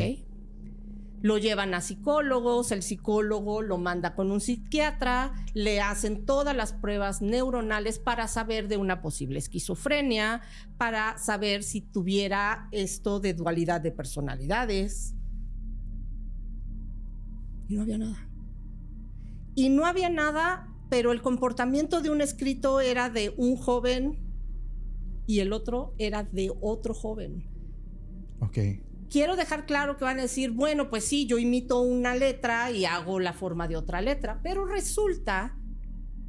Lo llevan a psicólogos, el psicólogo lo manda con un psiquiatra, le hacen todas las pruebas neuronales para saber de una posible esquizofrenia, para saber si tuviera esto de dualidad de personalidades. Y no había nada. Y no había nada, pero el comportamiento de un escrito era de un joven y el otro era de otro joven. Ok. Quiero dejar claro que van a decir, bueno, pues sí, yo imito una letra y hago la forma de otra letra, pero resulta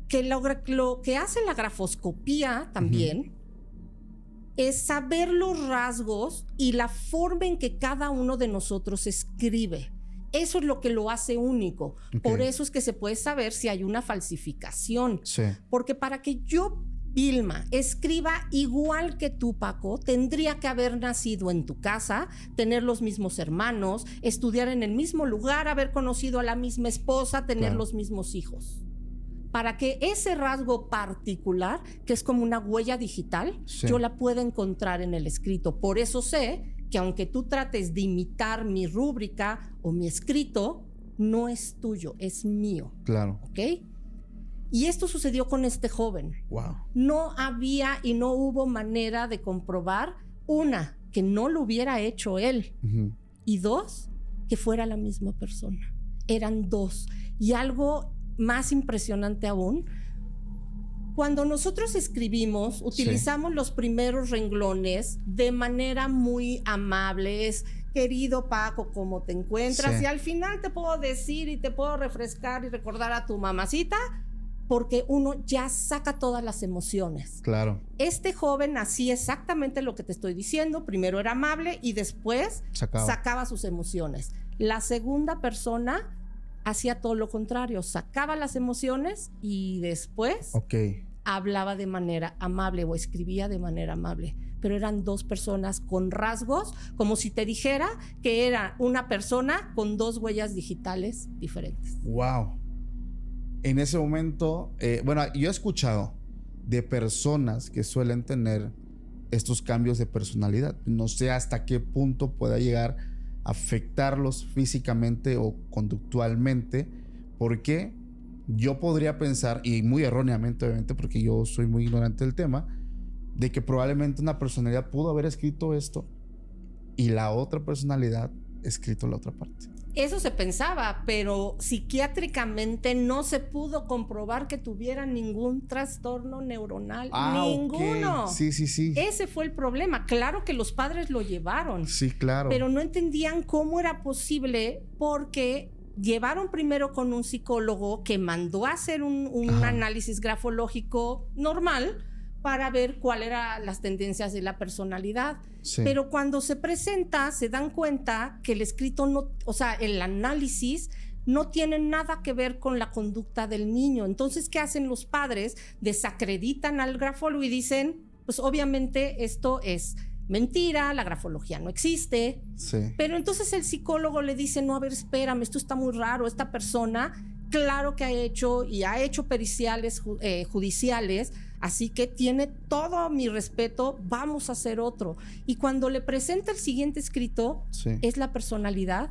que lo que hace la grafoscopía también es saber los rasgos y la forma en que cada uno de nosotros escribe. Eso es lo que lo hace único. Por eso es que se puede saber si hay una falsificación. Sí. Porque para que yo, Vilma, escriba igual que tú, Paco, tendría que haber nacido en tu casa, tener los mismos hermanos, estudiar en el mismo lugar, haber conocido a la misma esposa, tener los mismos hijos. Para que ese rasgo particular, que es como una huella digital, yo la pueda encontrar en el escrito. Por eso sé que aunque tú trates de imitar mi rúbrica o mi escrito, no es tuyo, es mío. Claro. ¿Ok? Y esto sucedió con este joven. Wow. No había y no hubo manera de comprobar, una, que no lo hubiera hecho él, y 2, que fuera la misma persona. Eran 2. Y algo más impresionante aún, cuando nosotros escribimos, utilizamos los primeros renglones de manera muy amable. Es, querido Paco, ¿cómo te encuentras? Y al final te puedo decir y te puedo refrescar y recordar a tu mamacita, porque uno ya saca todas las emociones. Claro. Este joven hacía exactamente lo que te estoy diciendo. Primero era amable y después sacaba sus emociones. La segunda persona hacía todo lo contrario. Sacaba las emociones y después hablaba de manera amable o escribía de manera amable. Pero eran 2 personas con rasgos, como si te dijera que era una persona con 2 huellas digitales diferentes. Wow. En ese momento, bueno, yo he escuchado de personas que suelen tener estos cambios de personalidad. No sé hasta qué punto pueda llegar a afectarlos físicamente o conductualmente, porque yo podría pensar, y muy erróneamente obviamente, porque yo soy muy ignorante del tema, de que probablemente una personalidad pudo haber escrito esto y la otra personalidad escrito la otra parte. Eso se pensaba, pero psiquiátricamente no se pudo comprobar que tuviera ningún trastorno neuronal. Ninguno. Sí. Ese fue el problema. Claro que los padres lo llevaron. Sí, claro. Pero no entendían cómo era posible, porque llevaron primero con un psicólogo que mandó a hacer un análisis grafológico normal para ver cuáles eran las tendencias de la personalidad. Pero cuando se presenta, se dan cuenta que el escrito no, o sea, el análisis no tiene nada que ver con la conducta del niño. Entonces, ¿qué hacen los padres? Desacreditan al grafólogo y dicen, pues obviamente esto es mentira, la grafología no existe. Pero entonces el psicólogo le dice, no, a ver, espérame, esto está muy raro. Esta persona, claro que ha hecho periciales judiciales, así que tiene todo mi respeto, vamos a hacer otro. Y cuando le presenta el siguiente escrito, es la personalidad,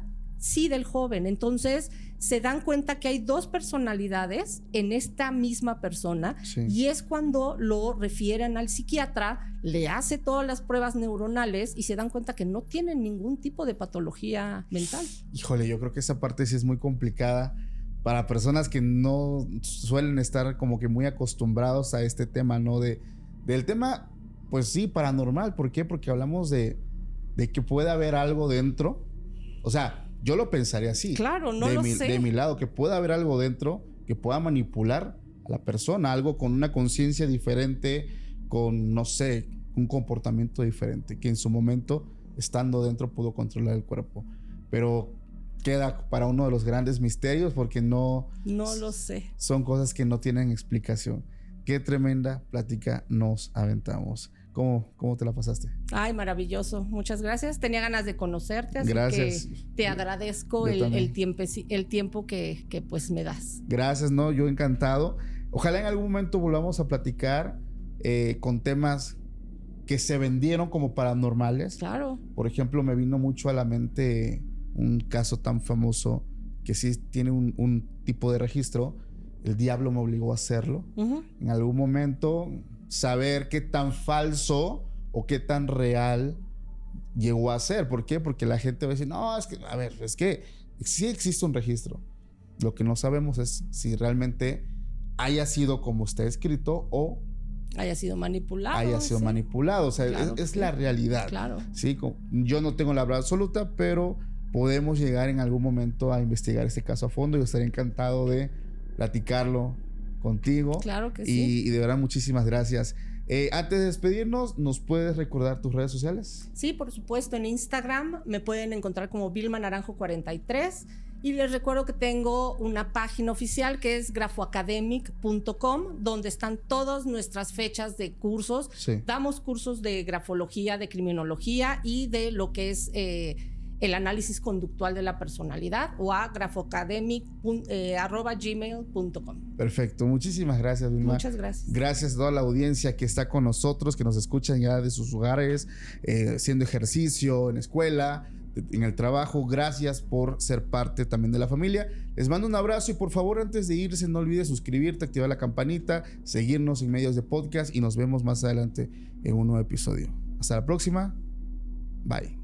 del joven. Entonces se dan cuenta que hay 2 personalidades en esta misma persona, y es cuando lo refieren al psiquiatra, le hace todas las pruebas neuronales y se dan cuenta que no tienen ningún tipo de patología mental. Híjole, yo creo que esa parte sí es muy complicada para personas que no suelen estar como que muy acostumbrados a este tema, ¿no? Del tema, pues sí, paranormal. ¿Por qué? Porque hablamos de que puede haber algo dentro. O sea, yo lo pensaría así. Claro, no lo sé. De mi lado, que pueda haber algo dentro que pueda manipular a la persona, algo con una conciencia diferente, con, no sé, un comportamiento diferente, que en su momento, estando dentro, pudo controlar el cuerpo. Pero queda para uno de los grandes misterios porque no lo sé. Son cosas que no tienen explicación. Qué tremenda plática nos aventamos. ¿Cómo te la pasaste? Ay, maravilloso. Muchas gracias. Tenía ganas de conocerte, así gracias. que te agradezco el tiempo que pues me das. Gracias, no, yo encantado. Ojalá en algún momento volvamos a platicar con temas que se vendieron como paranormales. Claro. Por ejemplo, me vino mucho a la mente un caso tan famoso que sí tiene un tipo de registro. El diablo me obligó a hacerlo. En algún momento, saber qué tan falso o qué tan real llegó a ser. ¿Por qué? Porque la gente va a decir, no, es que sí existe un registro. Lo que no sabemos es si realmente haya sido como está escrito o haya sido manipulado. O sea, claro, es la realidad. Claro. ¿Sí? Yo no tengo la verdad absoluta, pero podemos llegar en algún momento a investigar este caso a fondo. Yo estaría encantado de platicarlo contigo. Claro que sí. Y de verdad, muchísimas gracias. Antes de despedirnos, ¿nos puedes recordar tus redes sociales? Sí, por supuesto. En Instagram me pueden encontrar como Vilma Naranjo 43. Y les recuerdo que tengo una página oficial que es grafoacademic.com, donde están todas nuestras fechas de cursos. Sí. Damos cursos de grafología, de criminología y de lo que es el análisis conductual de la personalidad, o a grafoacademic@gmail.com. Perfecto. Muchísimas gracias, Vilma. Muchas gracias. Gracias a toda la audiencia que está con nosotros, que nos escuchan ya de sus hogares, haciendo ejercicio, en escuela, en el trabajo. Gracias por ser parte también de la familia. Les mando un abrazo y por favor, antes de irse, no olvides suscribirte, activar la campanita, seguirnos en medios de podcast y nos vemos más adelante en un nuevo episodio. Hasta la próxima. Bye.